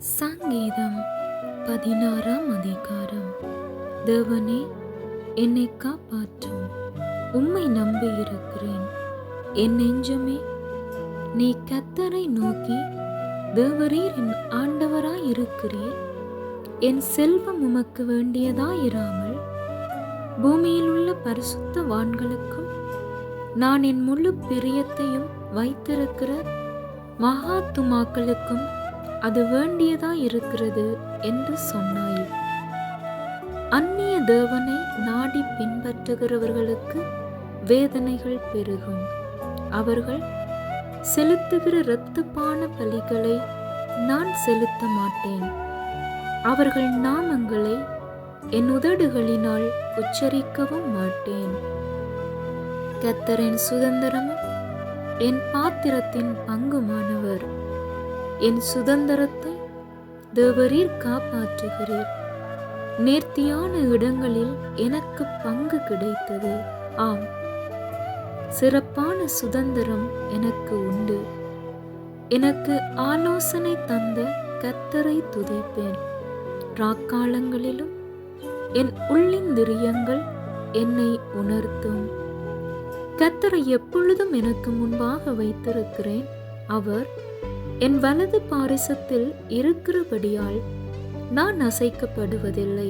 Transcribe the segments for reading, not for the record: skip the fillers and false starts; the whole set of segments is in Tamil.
சங்கீதம் 16ஆம் அதிகாரம். தேவனே, என்னை காப்பாற்றும், உம்மை நம்பியிருக்கிறேன். என் நெஞ்சமே, நீ கர்த்தரை நோக்கி, தேவரீர் என் ஆண்டவராயிருக்கிறீர். என் செல்வம் உமக்கு வேண்டியதாயிராமல் பூமியில் உள்ள பரிசுத்தவான்களுக்கும் நான் என் முழு பிரியத்தையும் வைத்திருக்கிற மகாத்துமாக்களுக்கும் அது வேண்டியதாயிருக்கிறது என்று சொன்னாய். அந்நிய தேவனை நாடி பின்பற்றுகிறவர்களுக்கு வேதனைகள் பெருகும். அவர்கள் செலுத்துகிற இரத்தப்பான பலிகளை நான் செலுத்த மாட்டேன். அவர்கள் நாமங்களை என் உதடுகளினால் உச்சரிக்கவும் மாட்டேன். கர்த்தரின் சுதந்திரமும் என் பாத்திரத்தின் பங்குமானவர். என் சுதந்திரத்தை தேவரீர் காப்பாற்றுகிறீர். நேர்த்தியான இடங்களில் எனக்கு பங்கு கிடைத்தது. ஆம், சிறப்பான சுதந்திரம் எனக்கு உண்டு. எனக்கு ஆலோசனை தந்த கர்த்தரை துதிப்பேன். ராக்காலங்களிலும் என் உள்ளிந்திரியங்கள் என்னை உணர்த்தும். கர்த்தரை எப்பொழுதும் எனக்கு முன்பாக வைத்திருக்கிறேன். அவர் என் வலது பாரிசத்தில் இருக்கிறபடியால் நான் அசைக்கப்படுவதில்லை.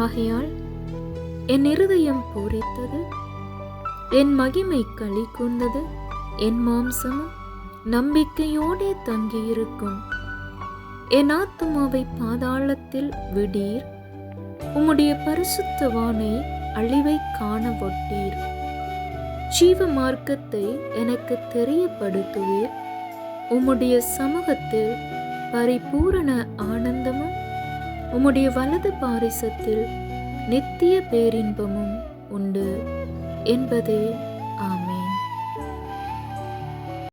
ஆகையால் என் இருதயம் பூரித்தது, என் மகிமை களி கூர்ந்தது. என் மாம்சமும் நம்பிக்கையோடே தங்கியிருக்கும். என் ஆத்துமாவை பாதாளத்தில் விடீர். உம்முடைய பரிசுத்தவானை அழிவை காண ஒட்டீர். ஜீவ மார்க்கத்தை எனக்கு தெரியப்படுத்துவீர். உம்முடைய சமூகத்தில் பரிபூரண ஆனந்தமும் உம்முடைய வலது பாரிசத்தில் நித்திய பேரின்பமும் உண்டு என்பதே